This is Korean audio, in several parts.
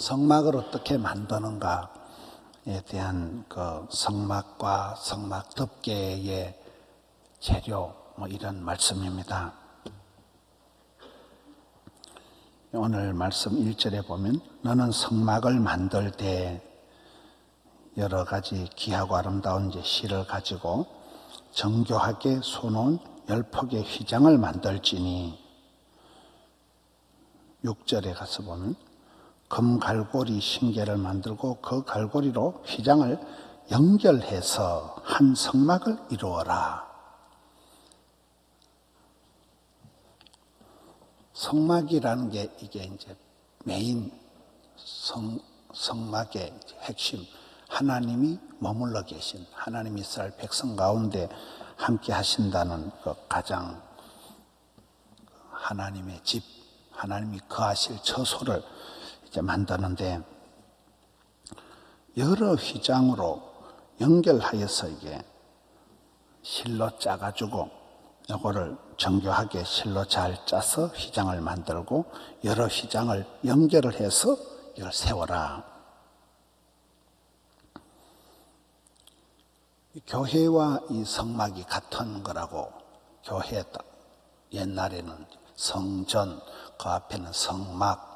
성막을 어떻게 만드는가에 대한 그 성막과 성막 덮개의 재료 이런 말씀입니다. 오늘 말씀 1절에 보면 너는 성막을 만들 때 여러 가지 귀하고 아름다운 실을 가지고 정교하게 수놓은 10폭의 휘장을 만들지니 6절에 가서 보면 금갈고리 신계를 만들고 그 갈고리로 휘장을 연결해서 한 성막을 이루어라. 성막이라는 게 이게 이제 메인 성막의 핵심, 하나님이 머물러 계신, 하나님 이스라엘 백성 가운데 함께 하신다는 그 가장 하나님의 집, 하나님이 거하실 처소를 이제 만드는데 여러 휘장으로 연결하여서 이게 실로 짜가지고 이거를 정교하게 실로 잘 짜서 휘장을 만들고 여러 휘장을 연결을 해서 이걸 세워라. 교회와 이 성막이 같은 거라고, 교회다. 옛날에는 성전, 그 앞에는 성막,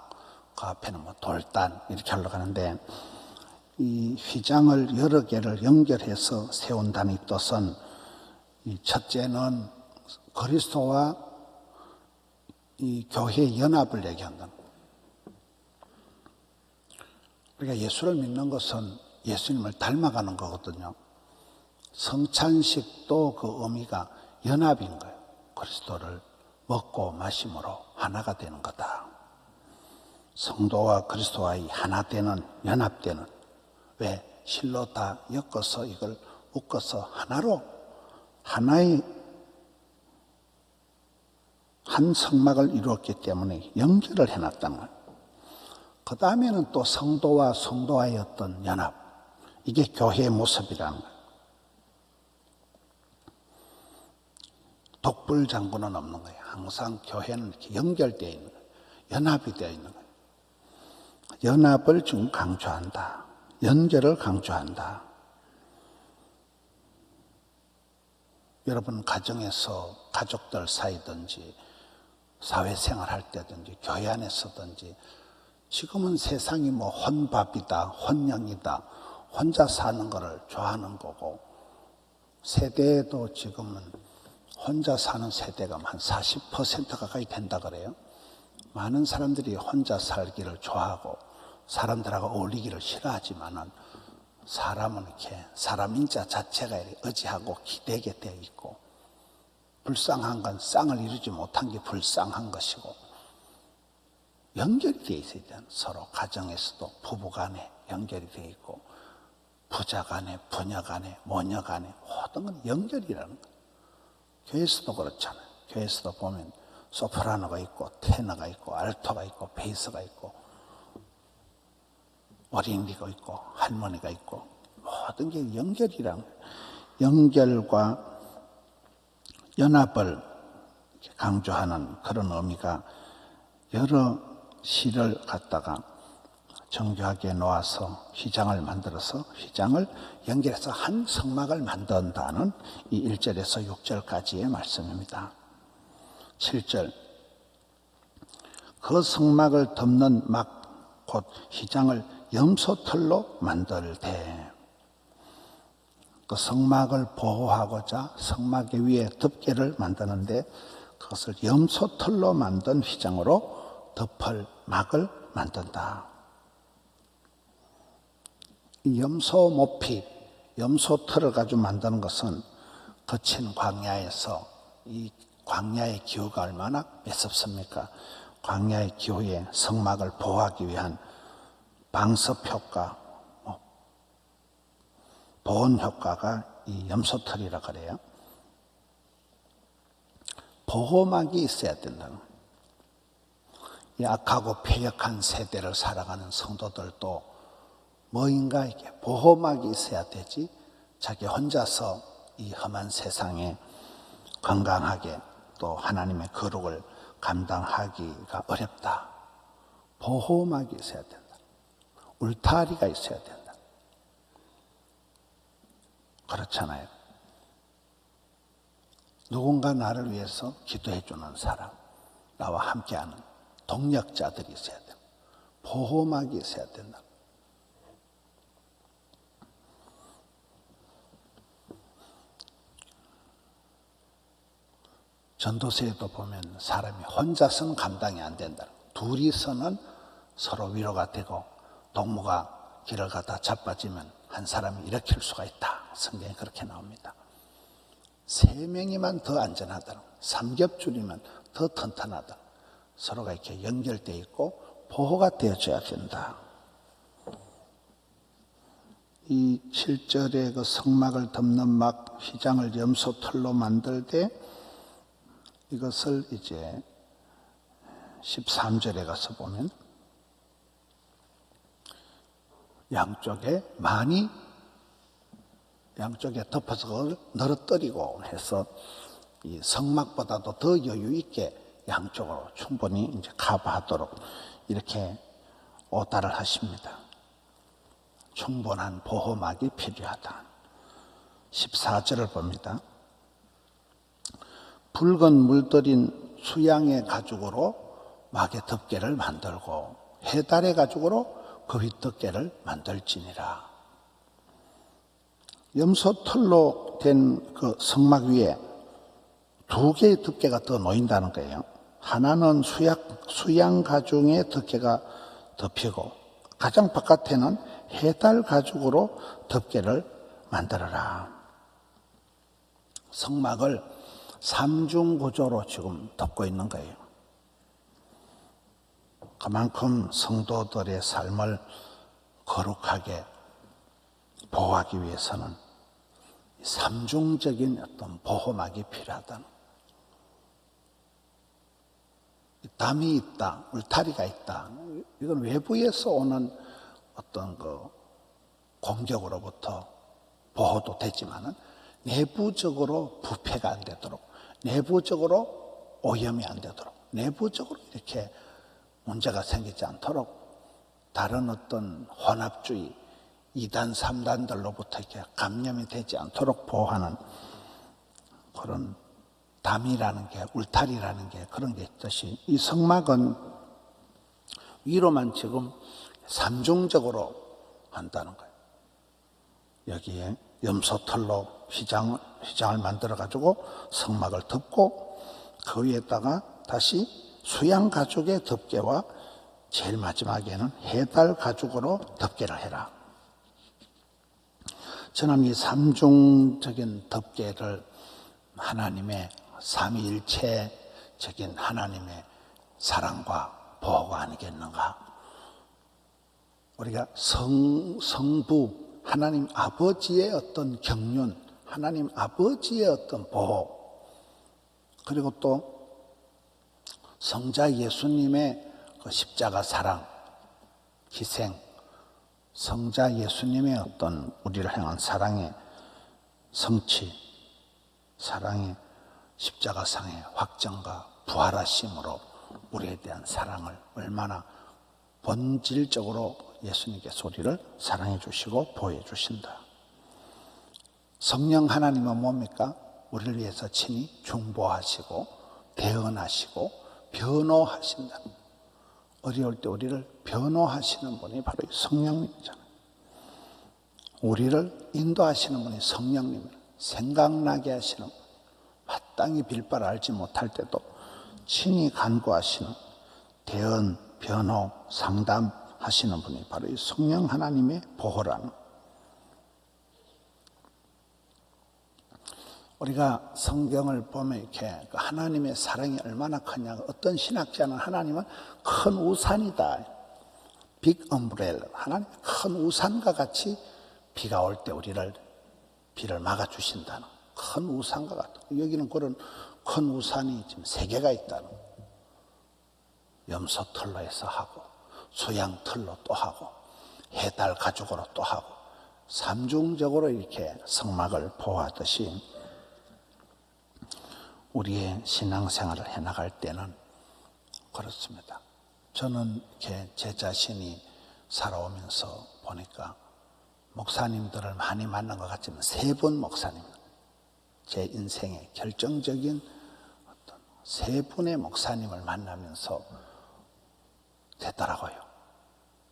그 앞에는 돌단 이렇게 하려고 하는데 이 휘장을 여러 개를 연결해서 세운다는 이 뜻은 이 첫째는 그리스도와 이 교회의 연합을 얘기한다. 우리가 예수를 믿는 것은 예수님을 닮아가는 거거든요. 성찬식도 그 의미가 연합인 거예요. 그리스도를 먹고 마심으로 하나가 되는 거다. 성도와 그리스도와 하나 되는, 연합되는, 왜? 실로 다 엮어서 이걸 묶어서 하나로, 하나의 한 성막을 이루었기 때문에 연결을 해놨다는 거예요. 그 다음에는 또 성도와 성도와의 어떤 연합, 이게 교회의 모습이라는 거예요. 독불장군은 없는 거예요. 항상 교회는 이렇게 연결되어 있는 거예요. 연합이 되어 있는 거예요. 연합을 좀 강조한다. 연결을 강조한다. 여러분 가정에서 가족들 사이든지 사회생활 할 때든지 교회 안에서든지 지금은 세상이 혼밥이다, 혼영이다, 혼자 사는 거를 좋아하는 거고 세대도 지금은 혼자 사는 세대가 한 40% 가까이 된다 그래요. 많은 사람들이 혼자 살기를 좋아하고 사람들하고 어울리기를 싫어하지만은 사람은 이렇게 사람 인자 자체가 의지하고 기대게 되어 있고 불쌍한 건 쌍을 이루지 못한 게 불쌍한 것이고 연결이 되어 있어야 돼요. 서로 가정에서도 부부 간에 연결이 되어 있고 부자 간에 부녀 간에 모녀 간에 모든 건 연결이라는 거예요. 교회에서도 그렇잖아요. 교회에서도 보면 소프라노가 있고 테너가 있고 알토가 있고 베이스가 있고 어린이가 있고 할머니가 있고 모든 게 연결이라는 거예요. 연결과 연합을 강조하는 그런 의미가 여러 실을 갖다가 정교하게 놓아서 휘장을 만들어서 휘장을 연결해서 한 성막을 만든다는 이 1절에서 6절까지의 말씀입니다. 7절 그 성막을 덮는 막 곧 휘장을 염소털로 만들되 그 성막을 보호하고자 성막 위에 덮개를 만드는데 그것을 염소털로 만든 휘장으로 덮을 막을 만든다. 이 염소 모피, 염소털을 가지고 만드는 것은 거친 광야에서 이 광야의 기후가 얼마나 매섭습니까? 광야의 기후에 성막을 보호하기 위한 방석 효과, 보온 효과가 이 염소털이라 그래요. 보호막이 있어야 된다는 거예요. 이 악하고 패역한 세대를 살아가는 성도들도 뭐인가 이게 보호막이 있어야 되지 자기 혼자서 이 험한 세상에 건강하게 또 하나님의 거룩을 감당하기가 어렵다. 보호막이 있어야 된다. 울타리가 있어야 된다. 그렇잖아요. 누군가 나를 위해서 기도해 주는 사람, 나와 함께하는 동력자들이 있어야 된다. 보호막이 있어야 된다. 전도서에도 보면 사람이 혼자서는 감당이 안 된다. 둘이서는 서로 위로가 되고, 동무가 길을 가다 자빠지면 한 사람이 일으킬 수가 있다. 성경에 그렇게 나옵니다. 세 명이면 더 안전하다. 삼겹줄이면 더 튼튼하다. 서로가 이렇게 연결되어 있고 보호가 되어줘야 된다. 이 7절에 그 성막을 덮는 막 휘장을 염소 털로 만들 때 이것을 이제 13절에 가서 보면 양쪽에 많이 양쪽에 덮어서 그걸 늘어뜨리고 해서 이 성막보다도 더 여유 있게 양쪽으로 충분히 이제 커버하도록 이렇게 오달을 하십니다. 충분한 보호막이 필요하다. 14절을 봅니다. 붉은 물들인 수양의 가죽으로 막의 덮개를 만들고 해달의 가죽으로 그 윗덮개를 만들지니라. 염소 털로 된 그 성막 위에 두 개의 덮개가 더 놓인다는 거예요. 하나는 수양 가죽의 덮개가 덮이고 가장 바깥에는 해달 가죽으로 덮개를 만들어라. 성막을 삼중 구조로 지금 덮고 있는 거예요. 그만큼 성도들의 삶을 거룩하게 보호하기 위해서는 삼중적인 어떤 보호막이 필요하다는, 담이 있다, 울타리가 있다. 이건 외부에서 오는 어떤 그 공격으로부터 보호도 되지만은 내부적으로 부패가 안 되도록, 내부적으로 오염이 안 되도록, 내부적으로 이렇게 문제가 생기지 않도록 다른 어떤 혼합주의, 2단, 3단들로부터 이렇게 감염이 되지 않도록 보호하는 그런 담이라는 게, 울타리라는 게 그런 게 있듯이 이 성막은 위로만 지금 삼중적으로 한다는 거예요. 여기에 염소털로 휘장을 만들어가지고 성막을 덮고 그 위에다가 다시 수양 가죽의 덮개와 제일 마지막에는 해달 가죽으로 덮개를 해라. 저는 이 삼중적인 덮개를 하나님의 삼위일체적인 하나님의 사랑과 보호가 아니겠는가. 우리가 성부 하나님 아버지의 어떤 경륜, 하나님 아버지의 어떤 보호, 그리고 또 성자 예수님의 그 십자가 사랑, 희생, 성자 예수님의 어떤 우리를 향한 사랑의 성취, 사랑의 십자가 상의 확정과 부활하심으로 우리에 대한 사랑을 얼마나 본질적으로 예수님께서 우리를 사랑해 주시고 보호해 주신다. 성령 하나님은 뭡니까? 우리를 위해서 친히 중보하시고 대언하시고 변호하신다. 어려울 때 우리를 변호하시는 분이 바로 성령님이잖아요. 우리를 인도하시는 분이 성령님이에요. 생각나게 하시는 분, 마땅히 빌바를 알지 못할 때도 친히 간구하시는, 대언, 변호, 상담하시는 분이 바로 이 성령 하나님의 보호라는. 우리가 성경을 보면 이렇게 하나님의 사랑이 얼마나 크냐, 어떤 신학자는 하나님은 큰 우산이다, 빅 엄브렐라, 하나님 큰 우산과 같이 비가 올 때 우리를 비를 막아주신다는, 큰 우산과 같다. 여기는 그런 큰 우산이 지금 3개가 있다는, 염소털로 해서 하고 수양털로 또 하고 해달 가죽으로 또 하고 삼중적으로 이렇게 성막을 보호하듯이 우리의 신앙생활을 해나갈 때는 그렇습니다. 저는 이렇게 제 자신이 살아오면서 보니까 목사님들을 많이 만난 것 같지만 3분 목사님, 제 인생의 결정적인 어떤 3분의 목사님을 만나면서 되더라고요.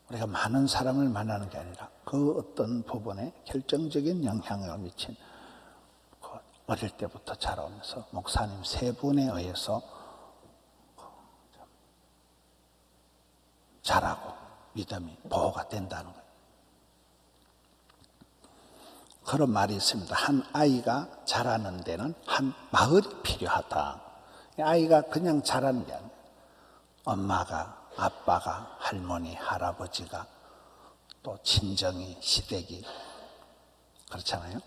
우리가 많은 사람을 만나는 게 아니라 그 어떤 부분에 결정적인 영향을 미친 그 어릴 때부터 자라오면서 목사님 3분에 의해서 자라고 믿음이 보호가 된다는 거예요. 그런 말이 있습니다. 한 아이가 자라는 데는 한 마을이 필요하다. 아이가 그냥 자라는 게 아니에요. 엄마가, 아빠가, 할머니, 할아버지가, 또 친정이, 시댁이, 그렇잖아요.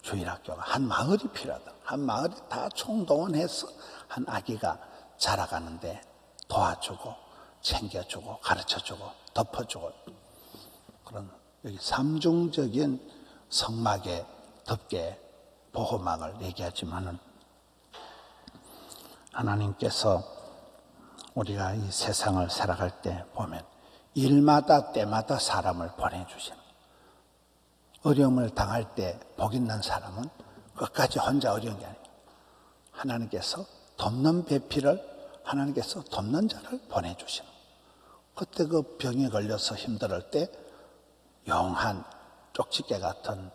주일학교가 한 마을이 필요하다. 한 마을이 다 총동원해서 한 아기가 자라가는데 도와주고, 챙겨주고, 가르쳐주고, 덮어주고, 그런 여기 삼중적인 성막의 덮개, 보호막을 얘기하지만은 하나님께서 우리가 이 세상을 살아갈 때 보면 일마다 때마다 사람을 보내주시는, 어려움을 당할 때 복 있는 사람은 끝까지 혼자 어려운 게 아니에요. 하나님께서 돕는 배필을, 하나님께서 돕는 자를 보내주시는, 그때 그 병에 걸려서 힘들 때 영한 쪽집게 같은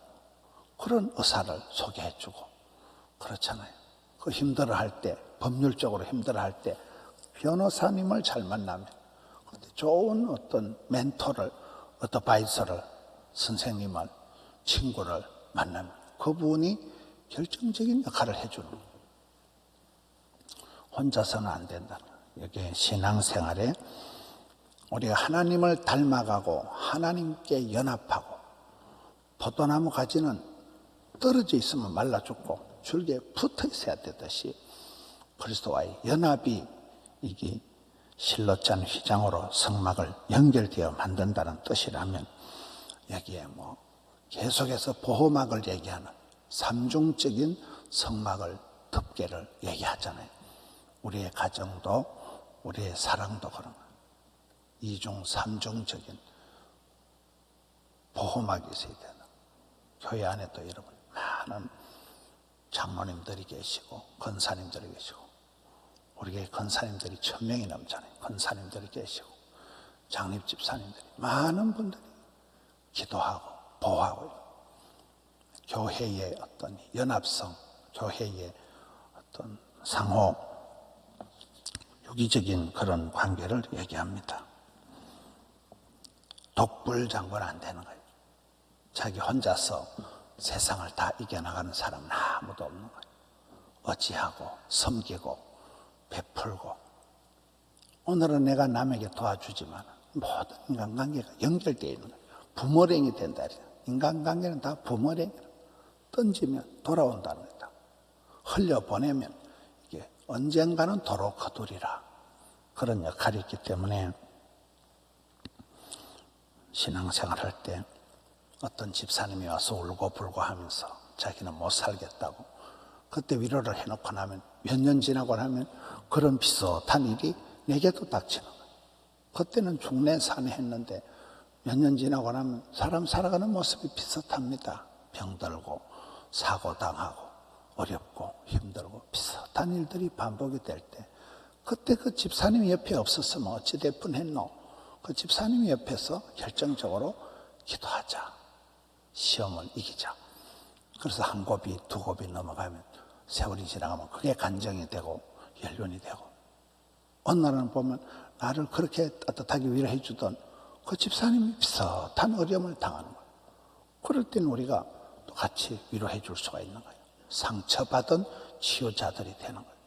그런 의사를 소개해주고, 그렇잖아요. 그 힘들어할 때, 법률적으로 힘들어할 때 변호사님을 잘 만나면, 좋은 어떤 멘토를, 어드바이서를, 선생님을, 친구를 만나면 그분이 결정적인 역할을 해주는 거예요. 혼자서는 안 된다는 거예요. 여기 신앙생활에 우리가 하나님을 닮아가고 하나님께 연합하고, 포도나무 가지는 떨어져 있으면 말라 죽고 줄기에 붙어 있어야 되듯이 그리스도와의 연합이 이게 실로잔 휘장으로 성막을 연결되어 만든다는 뜻이라면, 여기에 뭐 계속해서 보호막을 얘기하는 삼중적인 성막을, 덮개를 얘기하잖아요. 우리의 가정도 우리의 사랑도 그런 거예요. 이중 삼중적인 보호막이 있어야 되는. 교회 안에 또 여러분 많은 장로님들이 계시고 권사님들이 계시고, 우리 교회 권사님들이 1000명이 넘잖아요. 권사님들이 계시고 장립 집사님들이, 많은 분들이 기도하고 보호하고, 교회의 어떤 연합성, 교회의 어떤 상호 유기적인 그런 관계를 얘기합니다. 독불장군 안 되는 거예요. 자기 혼자서 세상을 다 이겨나가는 사람은 아무도 없는 거예요. 어찌하고 섬기고 베풀고, 오늘은 내가 남에게 도와주지만 모든 인간관계가 연결되어 있는 거예요. 부모랭이 된다. 인간관계는 다 부모랭이라. 던지면 돌아온다는 거다. 흘려보내면 이게 언젠가는 도로 거두리라. 그런 역할이 있기 때문에 신앙생활 할 때 어떤 집사님이 와서 울고불고 하면서 자기는 못 살겠다고, 그때 위로를 해놓고 나면 몇 년 지나고 나면 그런 비슷한 일이 내게도 닥치는 거예요. 그때는 죽네 사네 했는데 몇 년 지나고 나면 사람 살아가는 모습이 비슷합니다. 병들고 사고당하고 어렵고 힘들고 비슷한 일들이 반복이 될 때, 그때 그 집사님이 옆에 없었으면 어찌 될 뻔했노? 그 집사님이 옆에서 결정적으로 기도하자, 시험을 이기자. 그래서 한 곱이 두 곱이 넘어가면, 세월이 지나가면 그게 간정이 되고 연륜이 되고, 어느 날은 보면 나를 그렇게 따뜻하게 위로해 주던 그 집사님이 비슷한 어려움을 당하는 거예요. 그럴 때는 우리가 또 같이 위로해 줄 수가 있는 거예요. 상처받은 치유자들이 되는 거예요.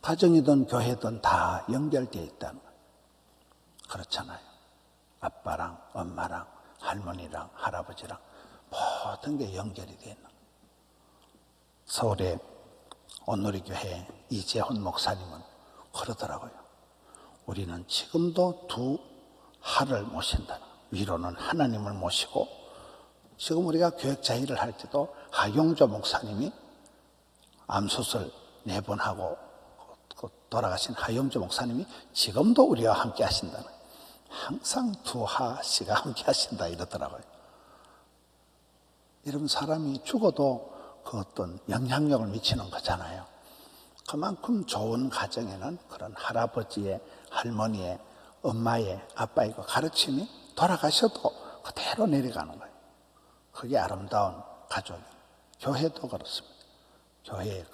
가정이든 교회든 다 연결되어 있다는 거예요. 그렇잖아요. 아빠랑 엄마랑 할머니랑 할아버지랑 모든 게 연결이 되어 있는 거예요. 서울의 온누리교회 이재훈 목사님은 그러더라고요. 우리는 지금도 두 하를 모신다는 거예요. 위로는 하나님을 모시고, 지금 우리가 교역자회를 할 때도 하용조 목사님이 암수술 4번 하고 돌아가신 하용조 목사님이 지금도 우리와 함께 하신다는 거예요. 항상 두하 씨가 함께 하신다 이러더라고요. 이런 사람이 죽어도 그 어떤 영향력을 미치는 거잖아요. 그만큼 좋은 가정에는 그런 할아버지의, 할머니의, 엄마의, 아빠의 그 가르침이 돌아가셔도 그대로 내려가는 거예요. 그게 아름다운 가족이에요. 교회도 그렇습니다. 교회의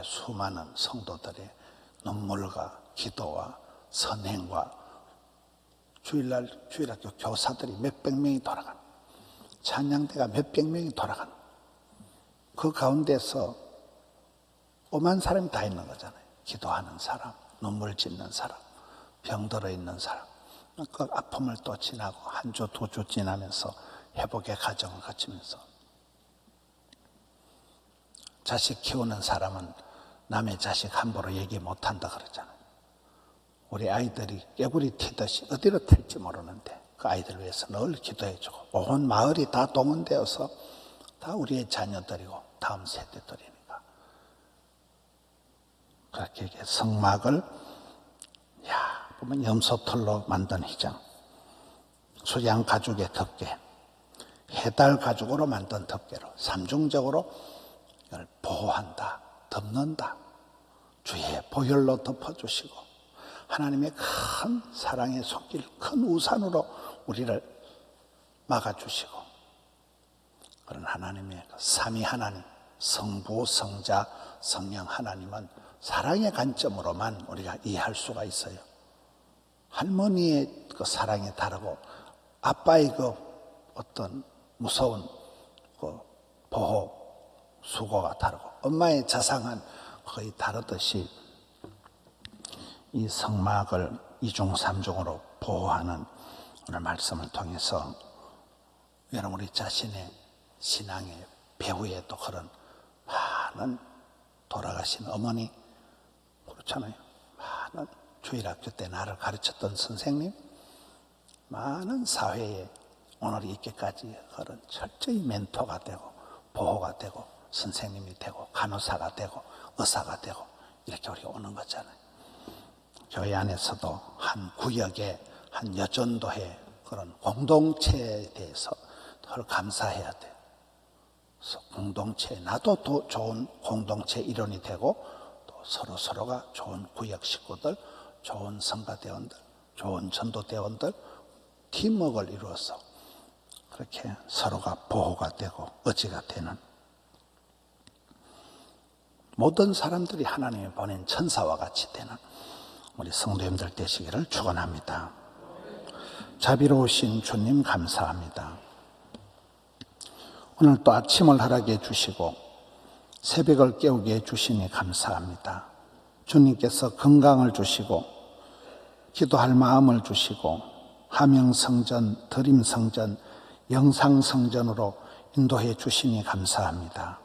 수많은 성도들의 눈물과 기도와 선행과 주일학교 교사들이 몇백 명이 돌아가는, 찬양대가 몇백 명이 돌아가는, 그 가운데서 오만 사람이 다 있는 거잖아요. 기도하는 사람, 눈물 짓는 사람, 병들어 있는 사람, 그 아픔을 또 지나고 한 주, 두 주 지나면서 회복의 과정을 거치면서, 자식 키우는 사람은 남의 자식 함부로 얘기 못한다 그러잖아요. 우리 아이들이 깨구리 튀듯이 어디로 튈지 모르는데 그 아이들 위해서 늘 기도해주고, 온 마을이 다 동원되어서 다 우리의 자녀들이고 다음 세대들이니까 그렇게 성막을 보면 염소털로 만든 휘장, 수양 가죽의 덮개, 해달 가죽으로 만든 덮개로 삼중적으로 이걸 보호한다, 덮는다. 주의 보혈로 덮어주시고 하나님의 큰 사랑의 손길, 큰 우산으로 우리를 막아주시고, 그런 하나님의 삼위 하나님, 성부, 성자, 성령 하나님은 사랑의 관점으로만 우리가 이해할 수가 있어요. 할머니의 그 사랑이 다르고 아빠의 그 어떤 무서운 그 보호, 수고가 다르고 엄마의 자상한 거의 다르듯이 이 성막을 이중삼중으로 보호하는 오늘 말씀을 통해서 여러분 우리 자신의 신앙의 배후에 또 그런 많은 돌아가신 어머니 그렇잖아요. 많은 주일학교 때 나를 가르쳤던 선생님, 많은 사회에 오늘 있기까지 그런 철저히 멘토가 되고 보호가 되고 선생님이 되고 간호사가 되고 의사가 되고 이렇게 우리가 오는 거잖아요. 교회 안에서도 한 구역에 한 여전도회 그런 공동체에 대해서 늘 감사해야 돼요. 그래서 공동체, 나도 더 좋은 공동체 일원이 되고 또 서로가 좋은 구역 식구들, 좋은 성가대원들, 좋은 전도대원들, 팀워크를 이루어서 그렇게 서로가 보호가 되고 의지가 되는 모든 사람들이 하나님이 보낸 천사와 같이 되는 우리 성도님들 되시기를 축원합니다. 자비로우신 주님 감사합니다. 오늘 또 아침을 허락해 주시고 새벽을 깨우게 해주시니 감사합니다. 주님께서 건강을 주시고 기도할 마음을 주시고 하명성전, 드림성전, 영상성전으로 인도해 주시니 감사합니다.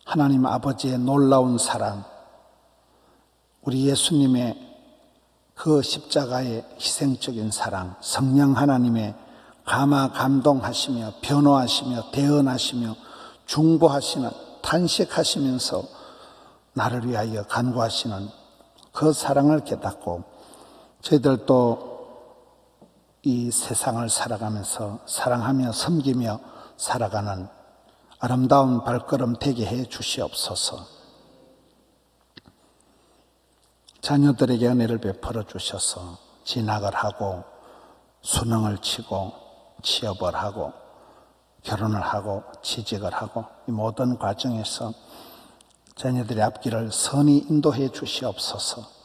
하나님 아버지의 놀라운 사랑, 우리 예수님의 그 십자가의 희생적인 사랑, 성령 하나님의 감동하시며 변호하시며 대언하시며 중보하시는, 탄식하시면서 나를 위하여 간구하시는 그 사랑을 깨닫고 저희들도 이 세상을 살아가면서 사랑하며 섬기며 살아가는 아름다운 발걸음 되게 해 주시옵소서. 자녀들에게 은혜를 베풀어 주셔서 진학을 하고 수능을 치고 취업을 하고 결혼을 하고 취직을 하고 이 모든 과정에서 자녀들의 앞길을 선히 인도해 주시옵소서.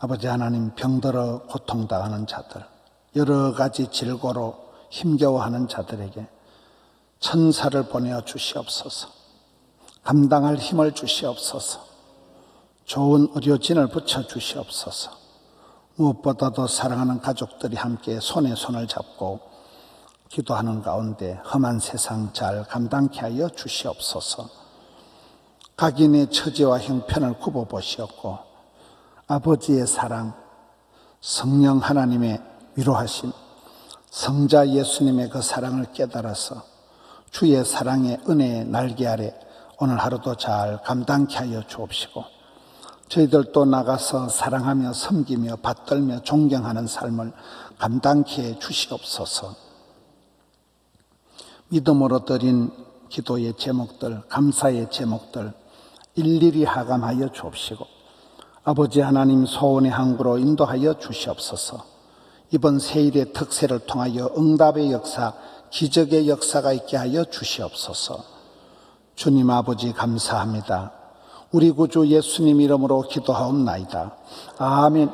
아버지 하나님, 병들어 고통당하는 자들, 여러 가지 질고로 힘겨워하는 자들에게 천사를 보내어 주시옵소서. 감당할 힘을 주시옵소서. 좋은 의료진을 붙여 주시옵소서. 무엇보다도 사랑하는 가족들이 함께 손에 손을 잡고 기도하는 가운데 험한 세상 잘 감당케 하여 주시옵소서. 각인의 처지와 형편을 굽어보시옵고 아버지의 사랑, 성령 하나님의 위로하심, 성자 예수님의 그 사랑을 깨달아서 주의 사랑의 은혜의 날개 아래 오늘 하루도 잘 감당케 하여 주옵시고 저희들도 나가서 사랑하며 섬기며 받들며 존경하는 삶을 감당케 해 주시옵소서. 믿음으로 드린 기도의 제목들, 감사의 제목들 일일이 하감하여 주옵시고 아버지 하나님 소원의 항구로 인도하여 주시옵소서. 이번 세일의 특세를 통하여 응답의 역사, 기적의 역사가 있게 하여 주시옵소서. 주님 아버지 감사합니다. 우리 구주 예수님 이름으로 기도하옵나이다. 아멘.